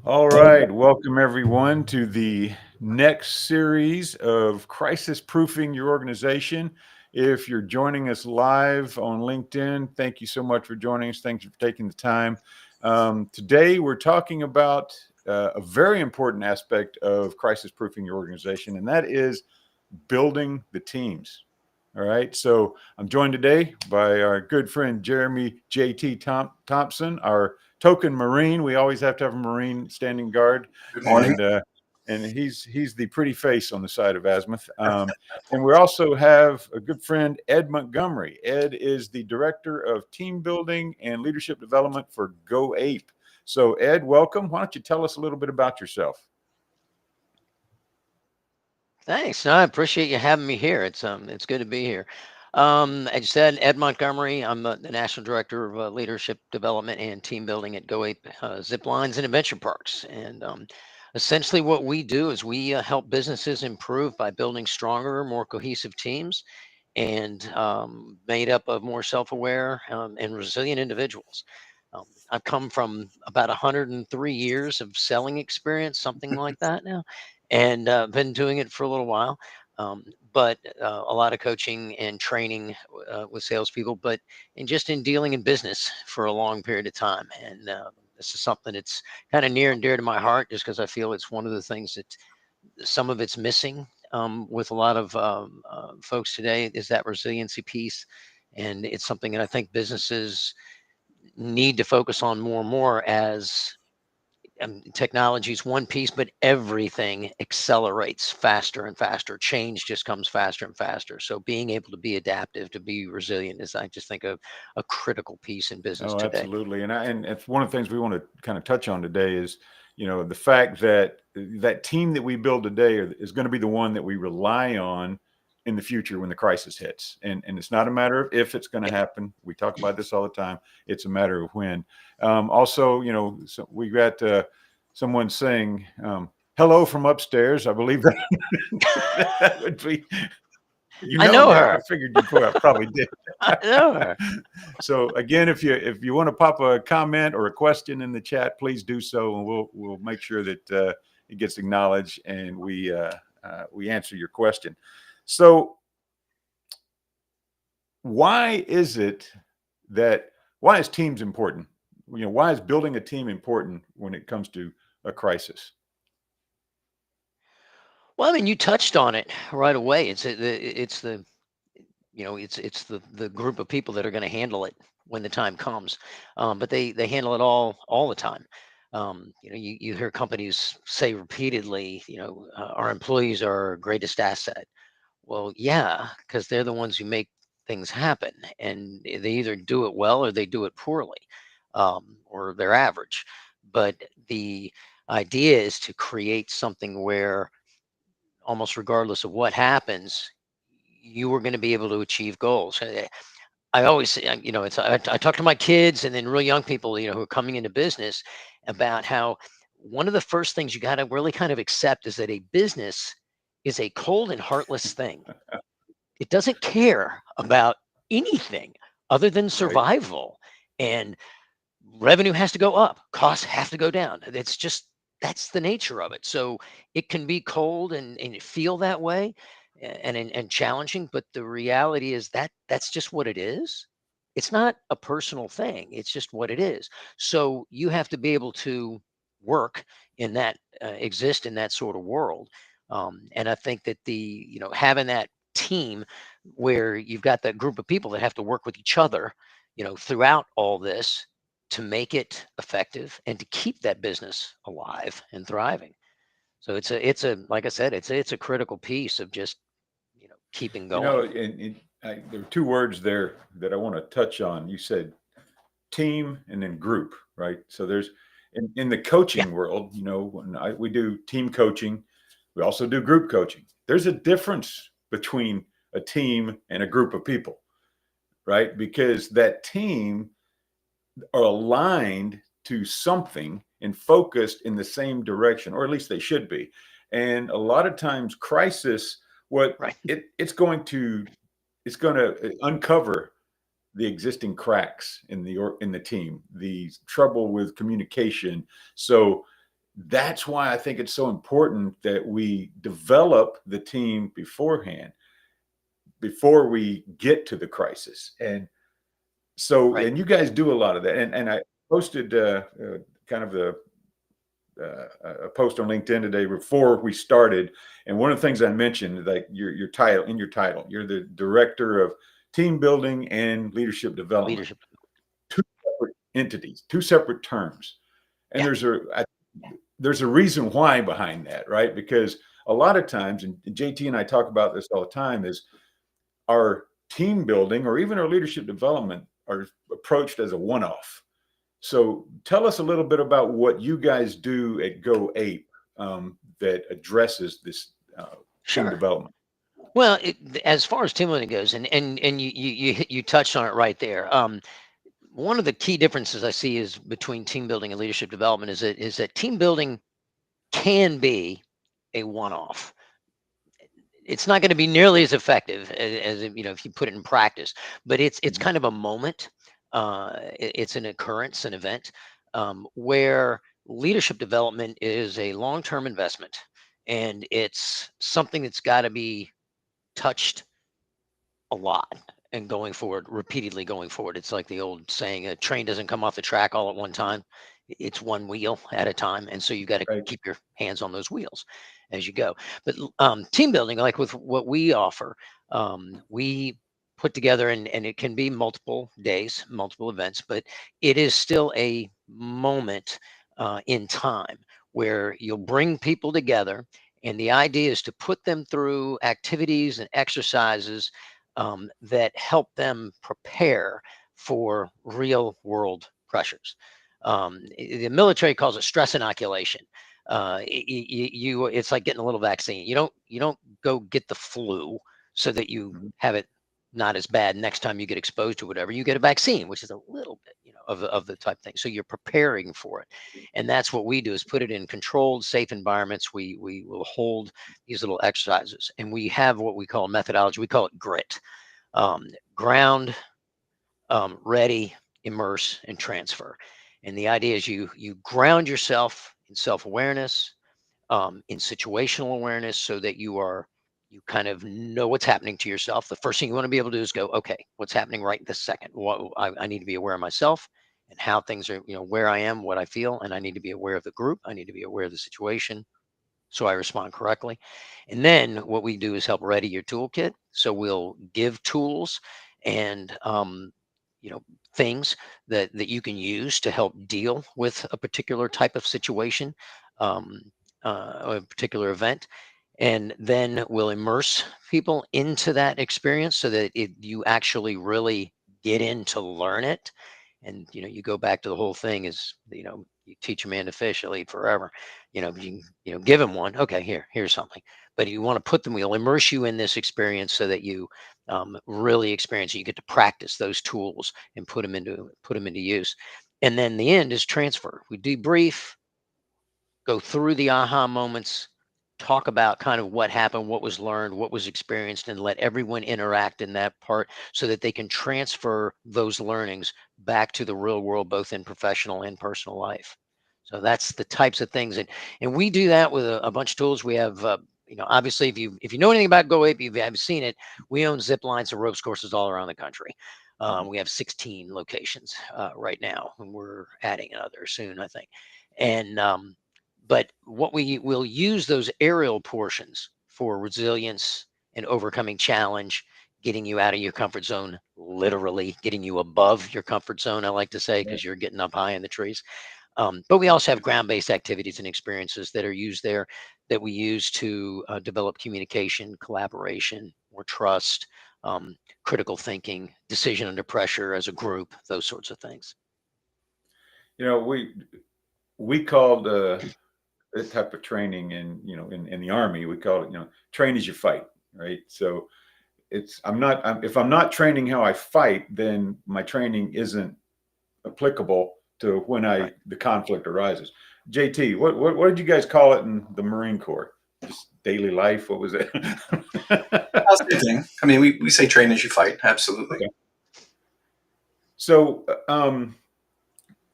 All right, welcome everyone to the next series of Crisis Proofing Your Organization. If you're joining us live on LinkedIn, thank you so much for joining us. Thanks for taking the time. Today, we're talking about a very important aspect of crisis proofing your organization, and that is building the teams. All right, so I'm joined today by our good friend Jeremy J.T. Thompson, our token Marine. We always have to have a Marine standing guard, Good morning. and he's the pretty face on the side of Azimuth. And we also have a good friend, Ed Montgomery. Ed is the director of team building and leadership development for Go Ape. So, Ed, welcome. Why don't you tell us a little bit about yourself? Thanks. No, I appreciate you having me here. It's good to be here. As you said, Ed Montgomery. I'm the National Director of Leadership Development and Team Building at Go Ape Zip Lines and Adventure Parks. And essentially, what we do is we help businesses improve by building stronger, more cohesive teams, and made up of more self-aware and resilient individuals. I've come from about 103 years of selling experience, something like that now, and been doing it for a little while. Um, but a lot of coaching and training with salespeople, but and just in dealing in business for a long period of time. And this is something that's kind of near and dear to my heart, just because I feel it's one of the things that some of it's missing with a lot of folks today is that resiliency piece. And it's something that I think businesses need to focus on more and more as technology is one piece, but everything accelerates faster and faster. Change just comes faster and faster. So being able to be adaptive, to be resilient is, I just think, a critical piece in business Oh, today. absolutely. And it's one of the things we want to kind of touch on today is, the fact that that team that we build today is going to be the one that we rely on in the future when the crisis hits. And it's not a matter of if it's going to Yep. happen. We talk about this all the time. It's a matter of when. Also, so we got someone saying, hello from upstairs. I believe that would be, I know me. I her. figured you probably did. I know her. So again, if you want to pop a comment or a question in the chat, please do so, and we'll make sure that it gets acknowledged and we answer your question. So why is it that why is teams important? Why is building a team important when it comes to a crisis? Well, I mean, you touched on it right away. It's the it's the group of people that are going to handle it when the time comes. But they handle it all the time. You hear companies say repeatedly, our employees are our greatest asset. Well, yeah, because they're the ones who make things happen, and they either do it well or they do it poorly, or they're average. But the idea is to create something where, almost regardless of what happens, you are going to be able to achieve goals. I always say, I talk to my kids and then real young people, who are coming into business, about how one of the first things you got to really kind of accept is that a business is a cold and heartless thing. It doesn't care about anything other than Right. survival, and revenue has to go up, costs have to go down. That's the nature of it. So it can be cold and feel that way, and challenging, but the reality is that that's just what it is. It's not a personal thing, it's just what it is. So you have to be able to work in that, exist in that sort of world. And I think that having that team where you've got that group of people that have to work with each other, throughout all this, to make it effective and to keep that business alive and thriving. So it's a like I said, it's a critical piece of just, keeping going. There are two words there that I want to touch on. You said team and then group, right? So there's in the Yeah. coaching world, we do team coaching, we also do group coaching. There's a difference between a team and a group of people, right? Because that team are aligned to something and focused in the same direction, or at least they should be. And a lot of times, crisis, what Right. it's going to uncover the existing cracks in the team, the trouble with communication. So that's why I think it's so important that we develop the team beforehand, before we get to the crisis. And so, Right. and you guys do a lot of that. And I posted kind of a post on LinkedIn today before we started. And one of the things I mentioned, like your title, you're the director of team building and leadership development, Leadership. two separate entities, two separate terms. And Yeah. there's a reason why behind that, right? Because a lot of times, and JT and I talk about this all the time, is our team building or even our leadership development are approached as a one-off. So tell us a little bit about what you guys do at Go Ape that addresses this team Sure. development. Well, as far as team building goes, and you touched on it right there. One of the key differences I see is between team building and leadership development is that team building can be a one-off. It's not going to be nearly as effective if you put it in practice, but it's Mhm. kind of a moment. It's an occurrence, an event, where leadership development is a long-term investment, and it's something that's got to be touched a lot and going forward, repeatedly going forward. It's like the old saying, a train doesn't come off the track all at one time. It's one wheel at a time. And so you got to Right. keep your hands on those wheels as you go. But team building, like with what we offer, we put together, and it can be multiple days, multiple events, but it is still a moment in time where you'll bring people together. And the idea is to put them through activities and exercises that help them prepare for real world pressures. The military calls it stress inoculation. It's like getting a little vaccine. You don't go get the flu so that you Mhm. have it not as bad next time you get exposed to whatever. You get a vaccine, which is a little bit, of the type thing. So you're preparing for it, and that's what we do is put it in controlled, safe environments. We will hold these little exercises, and we have what we call methodology. We call it grit. um, Ground, ready, immerse, and transfer. And the idea is you ground yourself in self-awareness, in situational awareness, so that you kind of know what's happening to yourself. The first thing you want to be able to do is go, okay, what's happening right this second? What I need to be aware of myself and how things are, where I am, what I feel, and I need to be aware of the group. I need to be aware of the situation so I respond correctly. And then what we do is help ready your toolkit. So we'll give tools and you know things that you can use to help deal with a particular type of situation, um, or a particular event. And then we'll immerse people into that experience so that you actually really get in to learn it. And you go back to the whole thing is, you teach a man to fish, he'll eat forever. Give him one. Okay, here's something. But you want to put them, we'll immerse you in this experience so that you really experience it. You get to practice those tools and put them into use. And then the end is transfer. We debrief, go through the aha moments, talk about kind of what happened, what was learned, what was experienced, and let everyone interact in that part so that they can transfer those learnings back to the real world, both in professional and personal life. So that's the types of things, and we do that with a bunch of tools. We have, obviously, if you know anything about Go Ape, you haven't seen it. We own zip lines and ropes courses all around the country. We have 16 locations right now, and we're adding another soon, I think. And but what we will use those aerial portions for resilience and overcoming challenge, getting you out of your comfort zone, literally getting you above your comfort zone, I like to say, Yeah. because you're getting up high in the trees. But we also have ground-based activities and experiences that are used there that we use to develop communication, collaboration, or trust, critical thinking, decision under pressure as a group, those sorts of things. You know, we called that type of training in the Army, we call it, train as you fight, right? So if I'm not training how I fight, then my training isn't applicable to when Right. the conflict arises. JT, what did you guys call it in the Marine Corps? Just daily life? What was it? Same thing. I mean, we say train as you fight. Absolutely. Okay. So,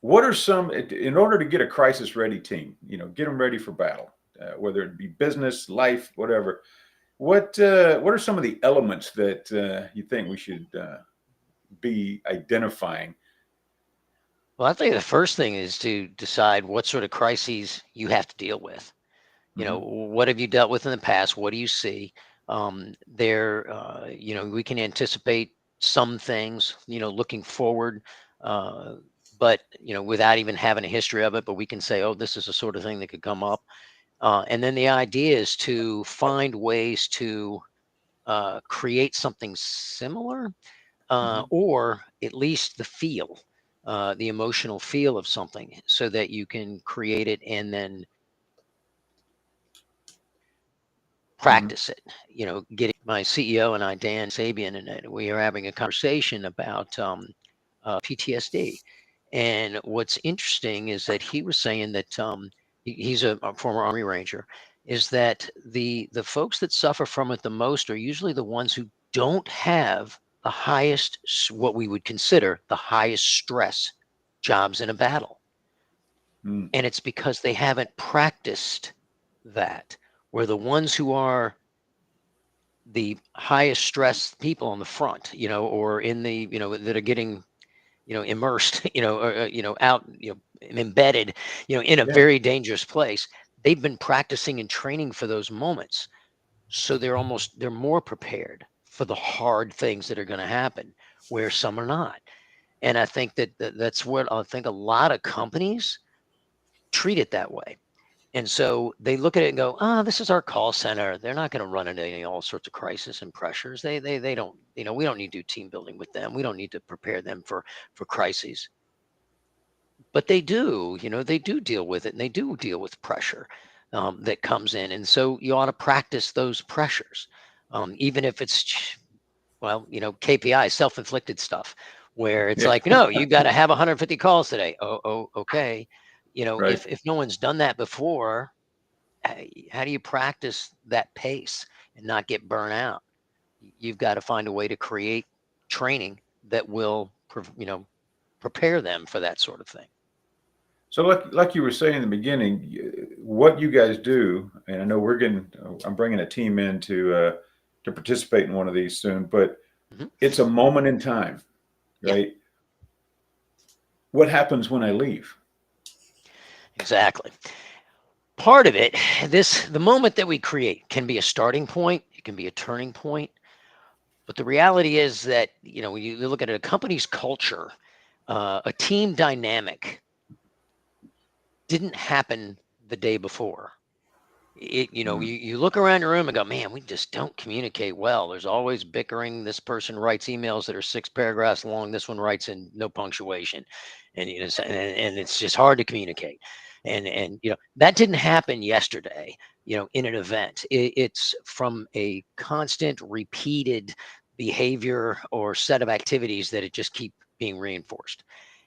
what are some, in order to get a crisis ready team, get them ready for battle, whether it be business, life, whatever. What are some of the elements that you think we should be identifying? Well, I think the first thing is to decide what sort of crises you have to deal with. What have you dealt with in the past? What do you see? We can anticipate some things, looking forward, but, without even having a history of it, but we can say, oh, this is the sort of thing that could come up. And then the idea is to find ways to create something similar, or at least the emotional feel of something, so that you can create it and then practice it. Getting my CEO and I, Dan Sabian, and we are having a conversation about PTSD. And what's interesting is that he was saying that he's a former Army Ranger. Is that the folks that suffer from it the most are usually the ones who don't have the highest, what we would consider the highest stress jobs in a battle. Mm. And it's because they haven't practiced that. Where the ones who are the highest stress people on the front, or in the, that are getting, immersed, out, embedded, in a Yeah. very dangerous place. They've been practicing and training for those moments. So they're more prepared for the hard things that are going to happen, where some are not. And I think that's what I think a lot of companies treat it that way. And so they look at it and go, this is our call center. They're not going to run into all sorts of crisis and pressures. They don't, we don't need to do team building with them. We don't need to prepare them for crises. But they do, they do deal with it, and they do deal with pressure that comes in. And so you ought to practice those pressures, even if it's, KPI, self-inflicted stuff, where it's Yeah. like, no, you got to have 150 calls today. Oh, okay. Right. If no one's done that before, how do you practice that pace and not get burnt out? You've got to find a way to create training that will, prepare them for that sort of thing. So, like you were saying in the beginning, what you guys do, and I know I'm bringing a team in to participate in one of these soon, but it's a moment in time, right? Yeah. What happens when I leave? Exactly. Part of it, the moment that we create can be a starting point. It can be a turning point. But the reality is that, when you look at a company's culture, a team dynamic didn't happen the day before. You look around your room and go, man, we just don't communicate well. There's always bickering. This person writes emails that are 6 paragraphs long. This one writes in no punctuation, and and it's just hard to communicate. And that didn't happen yesterday. In an event, it's from a constant, repeated behavior or set of activities that it just keep being reinforced.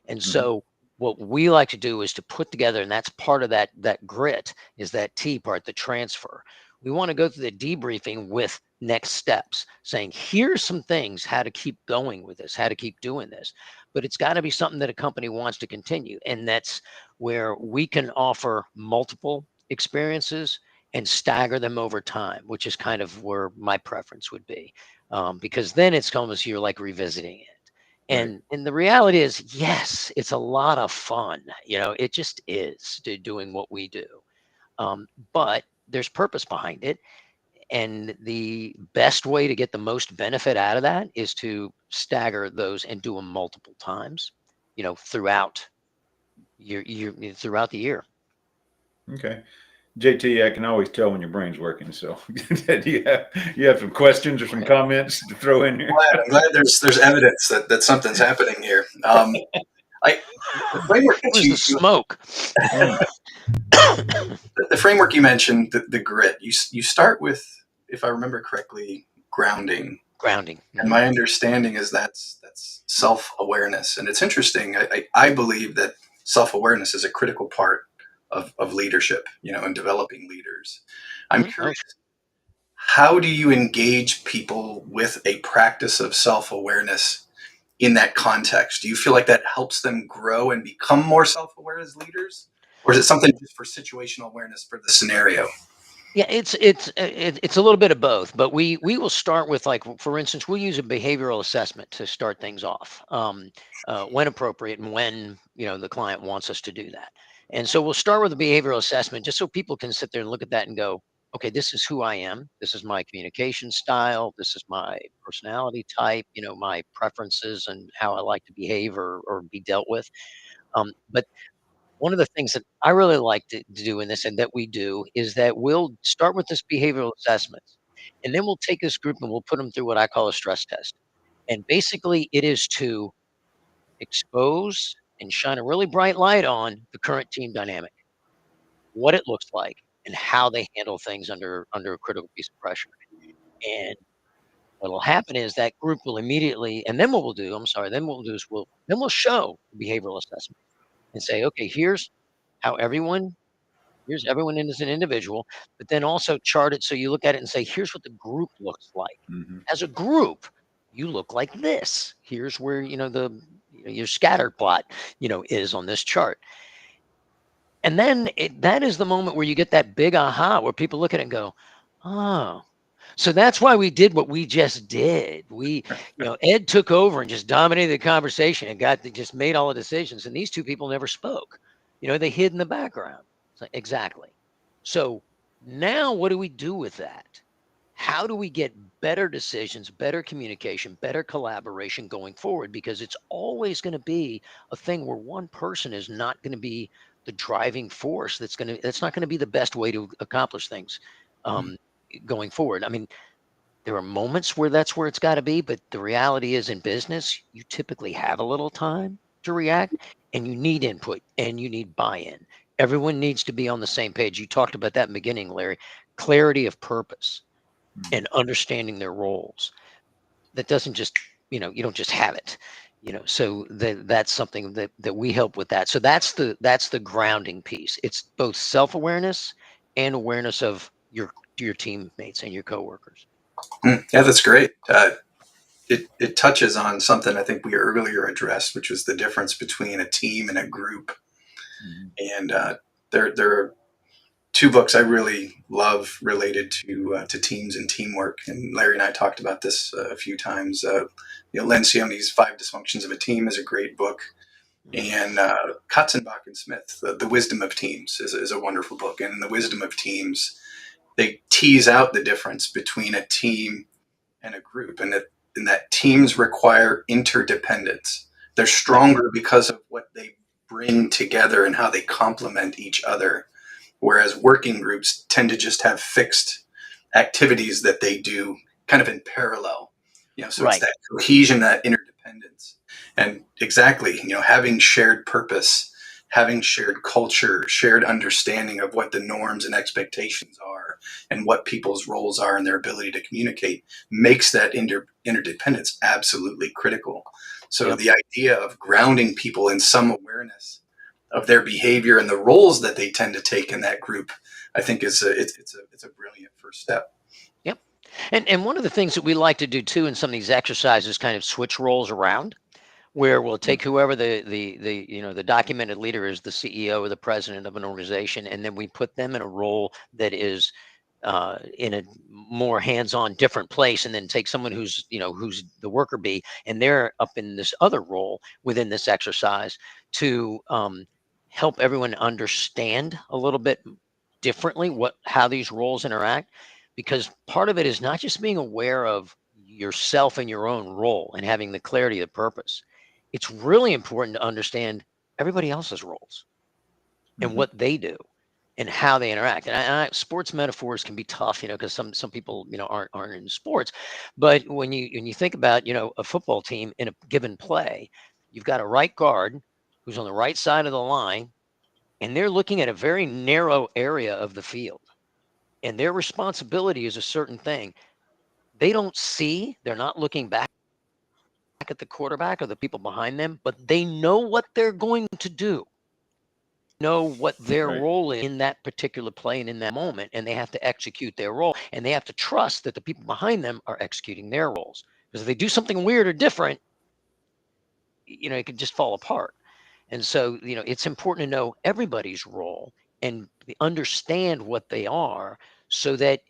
And so what we like to do is to put together, and that's part of that grit, is that T part, the transfer. We want to go through the debriefing with next steps, saying, here's some things, how to keep going with this, how to keep doing this. But it's got to be something that a company wants to continue. And that's where we can offer multiple experiences and stagger them over time, which is kind of where my preference would be. Because then it's almost, you're like revisiting it. And the reality is, yes, it's a lot of fun. It just is doing what we do. But there's purpose behind it. And the best way to get the most benefit out of that is to stagger those and do them multiple times, throughout throughout the year. Okay. JT, I can always tell when your brain's working. So, do you have some questions or some comments to throw in here? I'm glad there's evidence that something's happening here. The framework that Where's the smoke? The framework you mentioned, the grit. You start with, if I remember correctly, grounding. Grounding. And my understanding is that's self-awareness. And it's interesting. I believe that self-awareness is a critical part of leadership, and developing leaders. I'm curious, how do you engage people with a practice of self-awareness in that context? Do you feel like that helps them grow and become more self-aware as leaders? Or is it something just for situational awareness for the scenario? Yeah, it's a little bit of both, but we will start with, like, for instance, we'll use a behavioral assessment to start things off, when appropriate and when the client wants us to do that. And so we'll start with a behavioral assessment just so people can sit there and look at that and go, okay, this is who I am, this is my communication style, this is my personality type, my preferences and how I like to behave or be dealt with. But one of the things that I really like to do in this and that we do is that we'll start with this behavioral assessments, and then we'll take this group and we'll put them through what I call a stress test. And basically, it is to expose and shine a really bright light on the current team dynamic, what it looks like, and how they handle things under a critical piece of pressure. And what'll happen is that group will immediately, and then what we'll do, I'm sorry, then what we'll do is we'll show the behavioral assessment and say, okay, how everyone here's everyone in as an individual, but then also chart it so you look at it and say, here's what the group looks like. Mhm. As a group, you look like this. Here's where your scatter plot is on this chart. And then that is the moment where you get that big aha where people look at it and go, oh. So that's why we did what we just did. Ed took over and just dominated the conversation and just made all the decisions. And these two people never spoke. They hid in the background. It's like, exactly. So now what do we do with that? How do we get better decisions, better communication, better collaboration going forward? Because it's always going to be a thing where one person is not going to be the driving force. That's not going to be the best way to accomplish things going forward. I mean, there are moments where that's where it's got to be, but the reality is in business, you typically have a little time to react and you need input and you need buy-in. Everyone needs to be on the same page. You talked about that in the beginning, Larry. Clarity of purpose and understanding their roles. That doesn't just, you don't just have it. So that's something that we help with that. So that's the grounding piece. It's both self-awareness and awareness of your teammates and your coworkers. Yeah, that's great. It touches on something I think we earlier addressed, which was the difference between a team and a group. And there are two books I really love related to teams and teamwork. And Larry and I talked about this a few times. Lencioni's Five Dysfunctions of a Team is a great book. And Katzenbach and Smith, the Wisdom of Teams, is a wonderful book. And in the Wisdom of Teams, they tease out the difference between a team and a group, and that teams require interdependence. They're stronger because of what they bring together and how they complement each other, whereas working groups tend to just have fixed activities that they do kind of in parallel. So it's Right. that cohesion, that interdependence, and exactly, having shared purpose, having shared culture, shared understanding of what the norms and expectations are, and what people's roles are, and their ability to communicate makes that interdependence absolutely critical. So Yep. the idea of grounding people in some awareness of their behavior and the roles that they tend to take in that group, I think it's a brilliant first step. Yep. And one of the things that we like to do too in some of these exercises, kind of switch roles around, where we'll take whoever the documented leader is, the CEO or the president of an organization, and then we put them in a role that is in a more hands-on, different place, and then take someone who's the worker bee, and they're up in this other role within this exercise to help everyone understand a little bit differently how these roles interact, because part of it is not just being aware of yourself and your own role and having the clarity of purpose. It's really important to understand everybody else's roles and what they do and how they interact. Sports metaphors can be tough, because some people, aren't in sports. But when you think about, a football team in a given play, you've got a right guard who's on the right side of the line, and they're looking at a very narrow area of the field, and their responsibility is a certain thing. They don't see, they're not looking back at the quarterback or the people behind them, but they know what they're going to do, know what their Right. role is in that particular play and in that moment, and they have to execute their role, and they have to trust that the people behind them are executing their roles. Because if they do something weird or different, it could just fall apart. And so, it's important to know everybody's role and understand what they are so that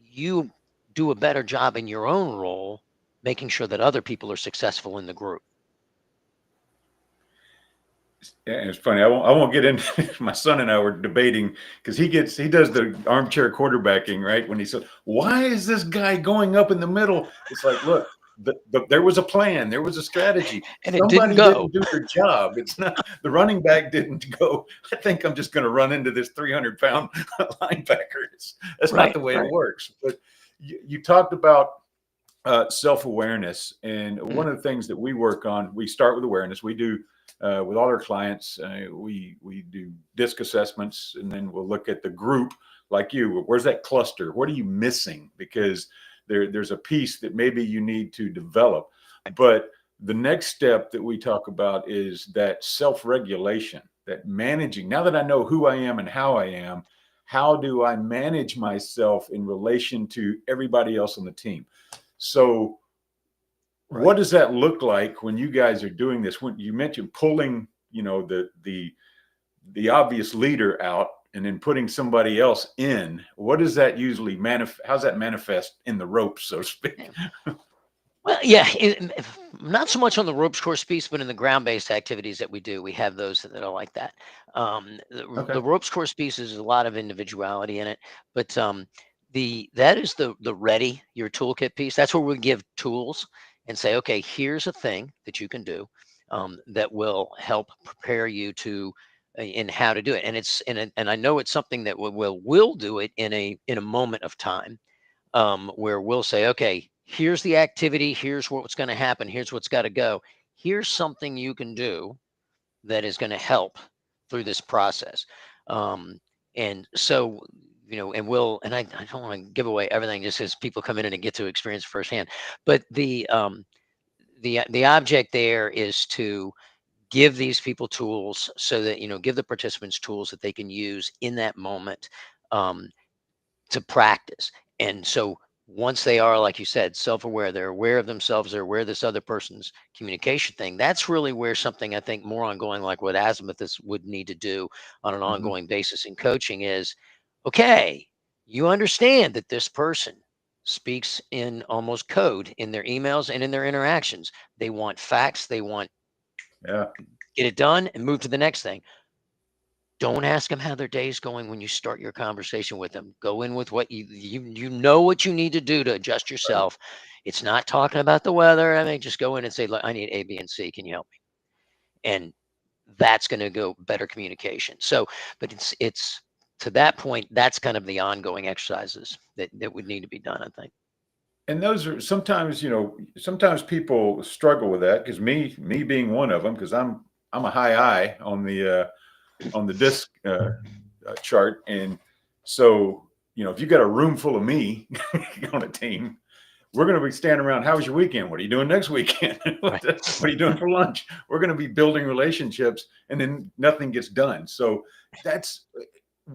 you do a better job in your own role, making sure that other people are successful in the group. Yeah, it's funny. I won't get into my son and I were debating because he does the armchair quarterbacking, right? When he said, "Why is this guy going up in the middle?" It's like, look, there was a plan, there was a strategy. And it didn't Somebody go. didn't do their job. It's not the running back didn't go. I think I'm just going to run into this 300-pound linebacker. That's not Right, the way right. it works. But you talked about self-awareness, and one of the things that we work on, we start with awareness. We do with all our clients, we do DISC assessments, and then we'll look at the group like you. Where's that cluster? What are you missing? Because there's a piece that maybe you need to develop. But the next step that we talk about is that self-regulation, that managing. Now that I know who I am and how I am, how do I manage myself in relation to everybody else on the team? So what does that look like when you guys are doing this? When you mentioned pulling, the obvious leader out and then putting somebody else in, what does that usually how's that manifest in the ropes, so to speak? Well, yeah, not so much on the ropes course piece, but in the ground-based activities that we do, we have those that are like that. Okay. The ropes course piece is a lot of individuality in it, but that is the ready your toolkit piece. That's where we give tools and say, okay, here's a thing that you can do that will help prepare you to in how to do it. And I know it's something that we'll do it in a moment of time where we'll say, okay, here's the activity, here's what's going to happen, here's what's got to go. Here's something you can do that is going to help through this process. And so, and I don't want to give away everything just as people come in and get to experience firsthand. But the object there is to give these people tools so that give the participants tools that they can use in that moment um, to practice. And so once they are, like you said, self-aware, they're aware of themselves, they're aware of this other person's communication thing. That's really where something I think more ongoing, like what Azimuth would need to do on an Mm-hmm. ongoing basis in coaching is, okay, you understand that this person speaks in almost code in their emails and in their interactions. They want facts, they want Yeah. get it done and move to the next thing. Don't ask them how their day's going when you start your conversation with them. Go in with what you know what you need to do to adjust Right. yourself. It's not talking about the weather. I mean, just go in and say, "Look, I need A, B, and C. Can you help me?" And that's going to go better communication. So, but it's to that point. That's kind of the ongoing exercises that would need to be done, I think. And those are sometimes, sometimes people struggle with that because me being one of them, because I'm a high I on the disc chart. And so, if you got a room full of me on a team, we're going to be standing around. How was your weekend? What are you doing next weekend? What are you doing for lunch? We're going to be building relationships, and then nothing gets done. So that's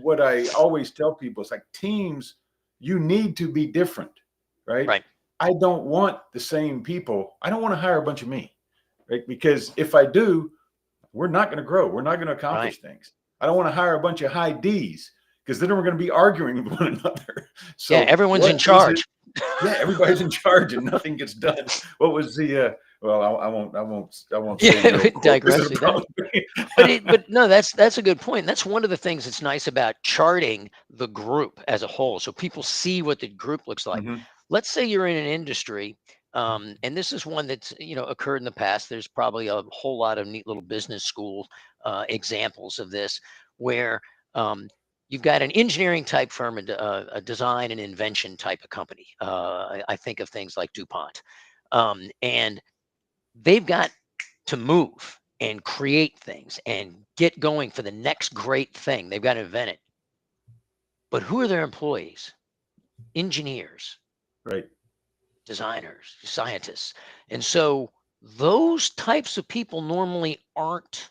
what I always tell people. It's like teams, you need to be different, right? Right. I don't want the same people. I don't want to hire a bunch of me, right? Because if I do, we're not going to grow. We're not going to accomplish things. I don't want to hire a bunch of high D's because then we're going to be arguing with one another. Yeah, So everyone's in charge. Yeah, everybody's in charge and nothing gets done. What was the? Well, I won't say. Yeah, Quote. digress. But no, that's a good point. That's one of the things that's nice about charting the group as a whole, so people see what the group looks like. Mm-hmm. Let's say you're in an industry, and this is one that's occurred in the past. There's probably a whole lot of neat little business school examples of this, where you've got an engineering type firm, a design and invention type of company. I think of things like DuPont, and they've got to move and create things and get going for the next great thing. They've got to invent it. But who are their employees? Engineers, Right. designers, scientists. And so those types of people normally aren't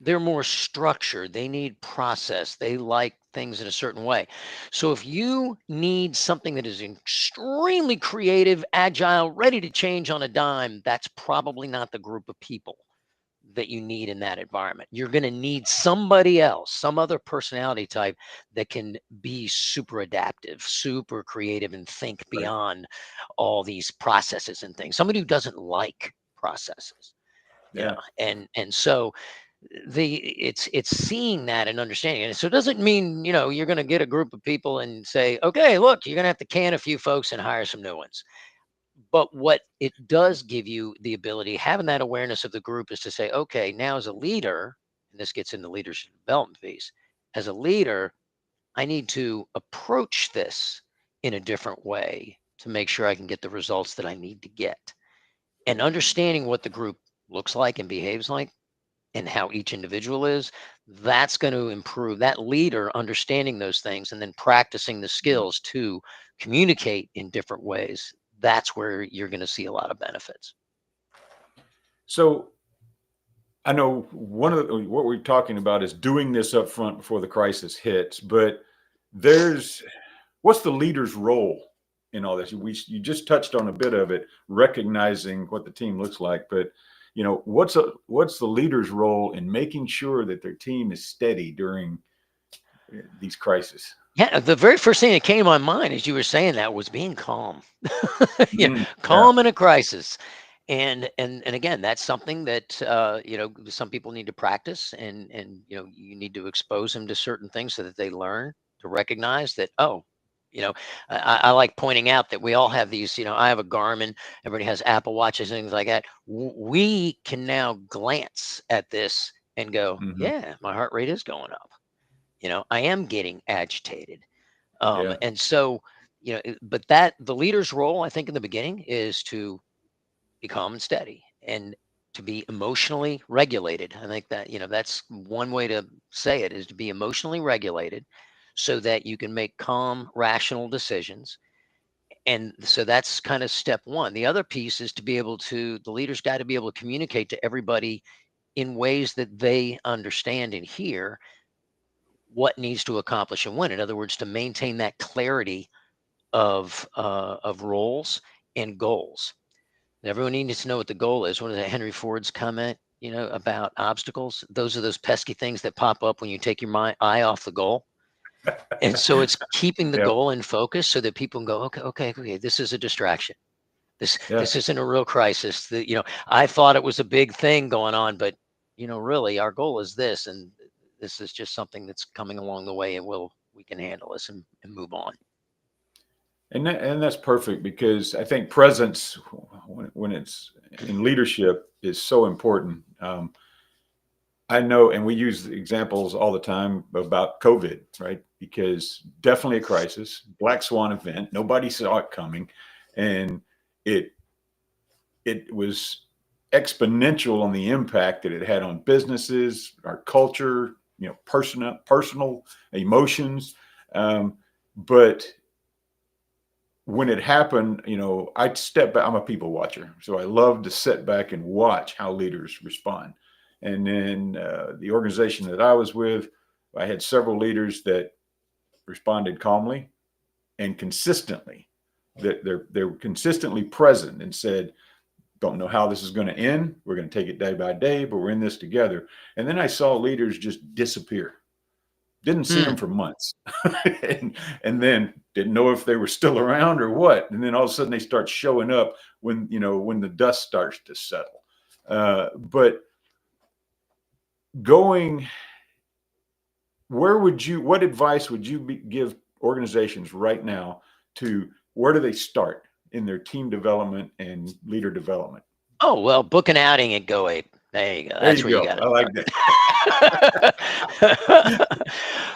they're more structured. They need process. They like things in a certain way. So if you need something that is extremely creative, agile, ready to change on a dime, that's probably not the group of people that you need in that environment. You're going to need somebody else, some other personality type that can be super adaptive, super creative, and think Right. beyond all these processes and things. Somebody who doesn't like processes, Yeah. and so it's seeing that and understanding it. So it doesn't mean, you're going to get a group of people and say, okay, look, you're going to have to can a few folks and hire some new ones. But what it does give you the ability, having that awareness of the group, is to say, okay, now as a leader, and this gets into leadership development piece, as a leader, I need to approach this in a different way to make sure I can get the results that I need to get. And understanding what the group looks like and behaves like and how each individual is, that's going to improve that leader understanding those things and then practicing the skills to communicate in different ways. That's where you're going to see a lot of benefits. So I know one of what we're talking about is doing this up front before the crisis hits, but what's the leader's role in all this? You just touched on a bit of it, recognizing what the team looks like, but what's the leader's role in making sure that their team is steady during these crises? Yeah, the very first thing that came to my mind as you were saying that was being calm. Yeah. Calm in a crisis. And again, that's something that some people need to practice, and you need to expose them to certain things so that they learn to recognize that, you know I like pointing out that we all have these. I have a Garmin, everybody has Apple Watches, things like that. We can now glance at this and go, Hmm. yeah, my heart rate is going up. I am getting agitated. Yeah. And so, but that the leader's role, I think, in the beginning is to be calm and steady and to be emotionally regulated. I think that, that's one way to say it, is to be emotionally regulated so that you can make calm, rational decisions. And so that's kind of step one. The other piece is the leader's got to be able to communicate to everybody in ways that they understand and hear what needs to accomplish and when. In other words, to maintain that clarity of roles and goals. Everyone needs to know what the goal is. What is that Henry Ford's comment, about obstacles? Those are those pesky things that pop up when you take your eye off the goal. And so it's keeping the Yeah. goal in focus so that people can go, okay, this is a distraction. This Yeah. this isn't a real crisis. I thought it was a big thing going on, but really our goal is this, and this is just something that's coming along the way, and we can handle this and move on. And that's perfect, because I think presence, when it's in leadership, is so important. I know, and we use examples all the time about COVID, right? Because definitely a crisis, black swan event. Nobody saw it coming, and it was exponential on the impact that it had on businesses, our culture, personal emotions. But when it happened, I'd step back. I'm a people watcher, so I love to sit back and watch how leaders respond. And then the organization that I was with, I had several leaders that responded calmly and consistently. That they were consistently present and said, "Don't know how this is going to end. We're going to take it day by day, but we're in this together." And then I saw leaders just disappear. Didn't see them for months, and then didn't know if they were still around or what. And then all of a sudden they start showing up when the dust starts to settle. But going, what advice would you give organizations right now to where do they start in their team development and leader development? Oh, well, book an outing at Go Ape. There you go. There That's you where you go. got I like that. it.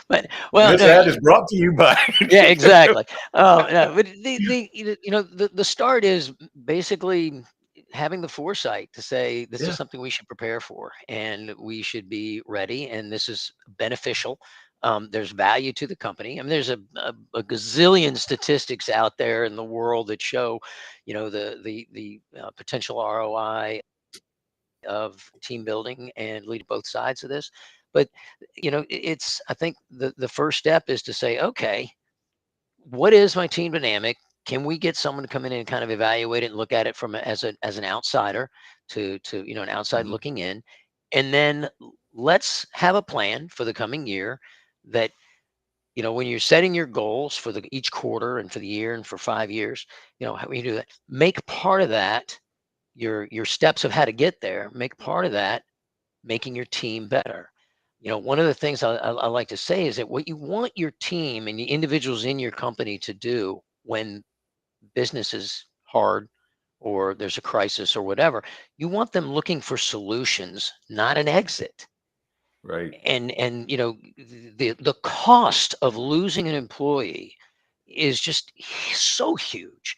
But well, This no, ad is brought to you by. yeah, exactly. No, but the start is basically having the foresight to say this is Yeah. something we should prepare for, and we should be ready, and this is beneficial. There's value to the company. I mean, there's a gazillion statistics out there in the world that show, the potential ROI of team building and lead both sides of this. But it's I think the first step is to say, okay, what is my team dynamic? Can we get someone to come in and kind of evaluate it and look at it from as an outsider to an outside Mhm. looking in, and then let's have a plan for the coming year that when you're setting your goals for each quarter and for the year and for 5 years, how you do that. Make part of that your steps of how to get there. Make part of that making your team better. One of the things I like to say is that what you want your team and the individuals in your company to do when business is hard or there's a crisis or whatever, you want them looking for solutions, not an exit. Right. And the cost of losing an employee is just so huge.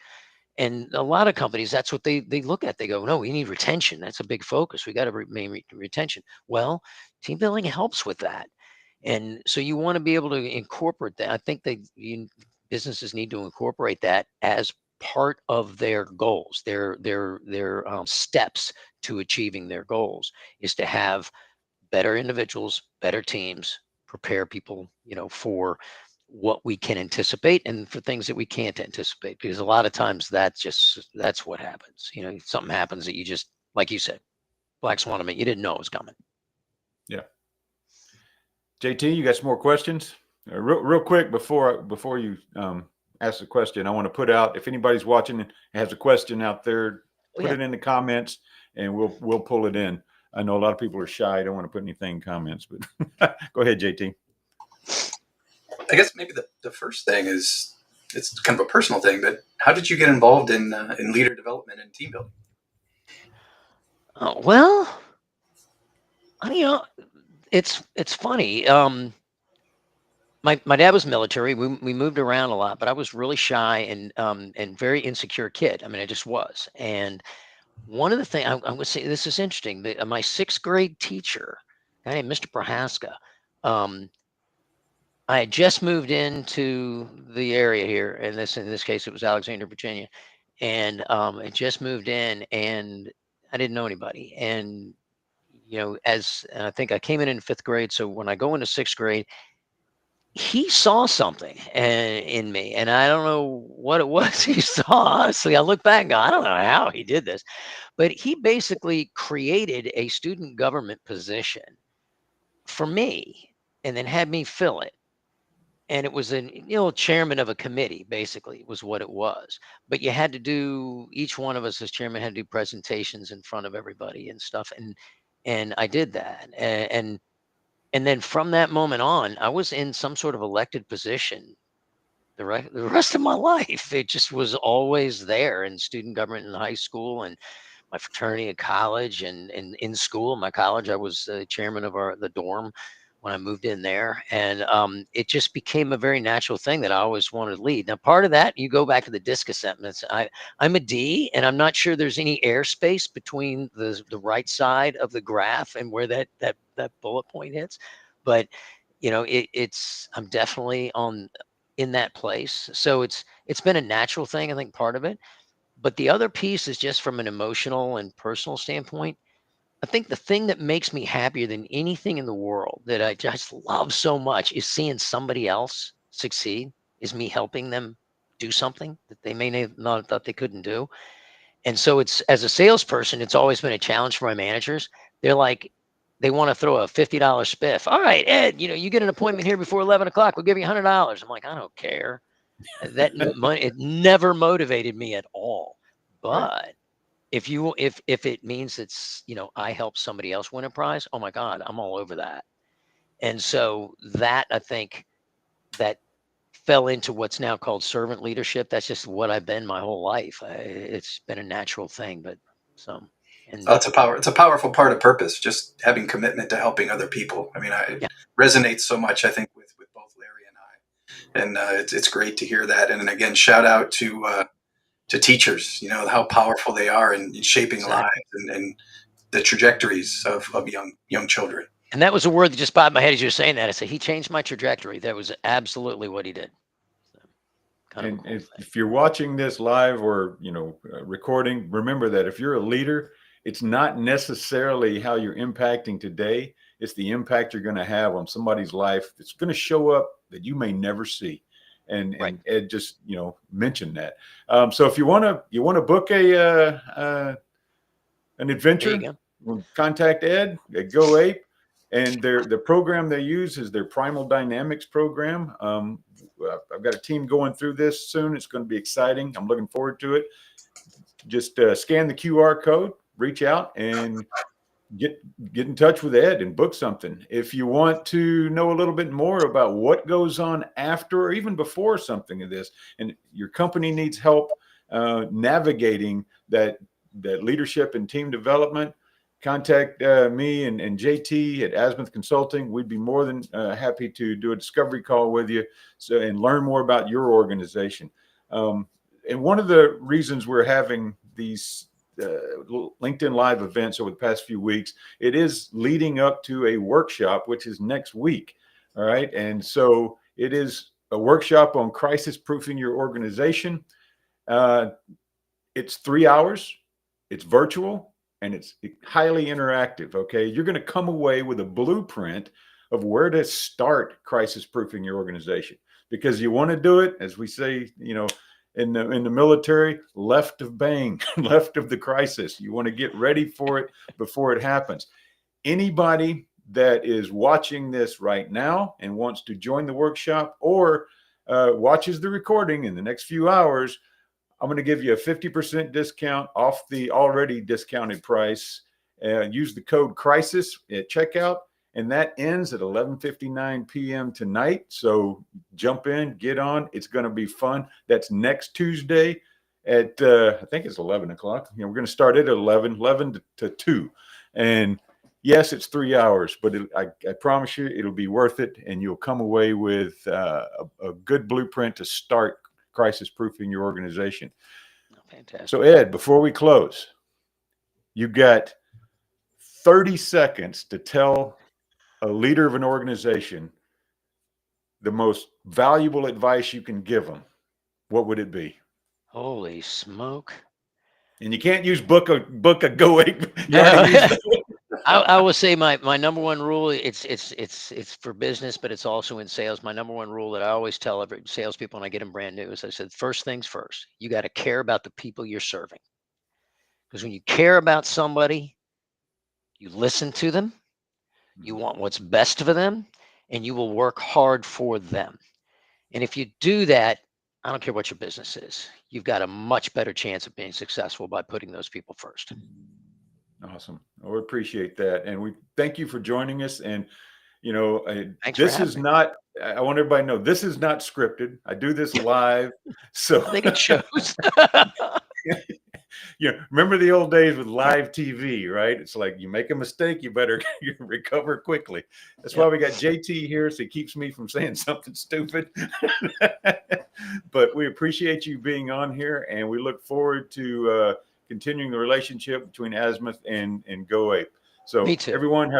And a lot of companies, that's what they look at. They go, no, we need retention. That's a big focus. We got to remain retention. Well, team building helps with that. And so you want to be able to incorporate that. I think businesses need to incorporate that as part of their goals, their steps to achieving their goals, is to have better individuals, better teams, prepare people, for what we can anticipate and for things that we can't anticipate. Because a lot of times that's what happens. Something happens that you just, like you said, black swan event, you didn't know it was coming. Yeah. JT, you got some more questions? Real quick before you ask the question, I want to put out, if anybody's watching and has a question out there, Oh, put yeah. it in the comments and we'll pull it in. I know a lot of people are shy. I don't want to put anything in comments, but go ahead, JT. I guess maybe the first thing is, it's kind of a personal thing, but how did you get involved in leader development and team building? Well, it's funny. My dad was military. We moved around a lot, but I was really shy and very insecure kid. I mean, I just was. And one of the things I'm going to say, this is interesting. My sixth grade teacher, a guy named Mr. Prohaska, I had just moved into the area here, and in this case, it was Alexandria, Virginia, and I just moved in, and I didn't know anybody. And and I think I came in fifth grade, so when I go into sixth grade, he saw something in me, and I don't know what it was he saw. Honestly, I look back and go, I don't know how he did this, but he basically created a student government position for me, and then had me fill it. And it was chairman of a committee, basically, was what it was. But you had to do, each one of us as chairman had to do presentations in front of everybody and stuff, and I did that. And then from that moment on, I was in some sort of elected position the rest of my life. It just was always there in student government in high school, and my fraternity at college, and in school. In my college, I was chairman of the dorm when I moved in there. And it just became a very natural thing that I always wanted to lead. Now, part of that, you go back to the disc assessments. I'm a D, and I'm not sure there's any airspace between the right side of the graph and where that bullet point hits. But I'm definitely in that place. So it's been a natural thing, I think, part of it. But the other piece is just from an emotional and personal standpoint. I think the thing that makes me happier than anything in the world, that I just love so much, is seeing somebody else succeed, is me helping them do something that they may not have thought they couldn't do. And so it's, as a salesperson, it's always been a challenge for my managers. They're like, they want to throw a $50 spiff. All right, Ed, you get an appointment here before 11 o'clock. We'll give you $100. I'm like, I don't care. That money, it never motivated me at all. Right. But if it means it's, I help somebody else win a prize, oh my God, I'm all over that. And so that, I think, that fell into what's now called servant leadership. That's just what I've been my whole life. It's been a natural thing. But so and Oh, it's a powerful part of purpose, just having commitment to helping other people. I mean, it Yeah. resonates so much, I think, with both Larry and I. And it's great to hear that. And again, shout out to teachers. How powerful they are in shaping Exactly. lives and the trajectories of young children. And that was a word that just popped in my head as you were saying that. I said, he changed my trajectory. That was absolutely what he did. So, kind of a And cool thing. if you're watching this live or recording, remember that if you're a leader it's not necessarily how you're impacting today. It's the impact you're going to have on somebody's life that's going to show up that you may never see. And Right. Ed just, mentioned that. So if you want to book an There you adventure, go. contact Ed at Go Ape. And the program they use is their Primal Dynamics program. I've got a team going through this soon. It's going to be exciting. I'm looking forward to it. Just scan the QR code, reach out, and get in touch with Ed and book something. If you want to know a little bit more about what goes on after or even before something of this, and your company needs help navigating that leadership and team development, contact me and JT at Azimuth Consulting. We'd be more than happy to do a discovery call with you and learn more about your organization. And one of the reasons we're having these LinkedIn Live events over the past few weeks, it is leading up to a workshop, which is next week. All right. And so it is a workshop on crisis proofing your organization. It's 3 hours. It's virtual and it's highly interactive. Okay. You're going to come away with a blueprint of where to start crisis proofing your organization, because you want to do it, as we say, in the military, left of bang, left of the crisis. You want to get ready for it before it happens. Anybody that is watching this right now and wants to join the workshop or watches the recording in the next few hours, I'm going to give you a 50% discount off the already discounted price. Use the code CRISIS at checkout, and that ends at 11:59 p.m. tonight. So jump in, get on. It's going to be fun. That's next Tuesday at, I think it's 11 o'clock. We're going to start it at 11 to 2. And yes, it's 3 hours, but I promise you it'll be worth it. And you'll come away with a good blueprint to start crisis proofing your organization. Oh, fantastic. So Ed, before we close, you got 30 seconds to tell a leader of an organization the most valuable advice you can give them. What would it be? Holy smoke. And you can't use book a Go Ape. No. I will say my number one rule, it's for business, but it's also in sales. My number one rule that I always tell every salespeople when I get them brand new is I said, first things first, you got to care about the people you're serving. Because when you care about somebody, you listen to them, you want what's best for them, and you will work hard for them. And if you do that, I don't care what your business is, you've got a much better chance of being successful by putting those people first. Awesome. We appreciate that. And we thank you for joining us. And, Thanks this for is having me. not, I want everybody to know, this is not scripted. I do this live. So I think it shows. remember the old days with live TV, right? It's like you make a mistake, you better recover quickly. That's why we got JT here, so he keeps me from saying something stupid. But we appreciate you being on here, and we look forward to continuing the relationship between Azimuth and Go Ape. So Me too. everyone have a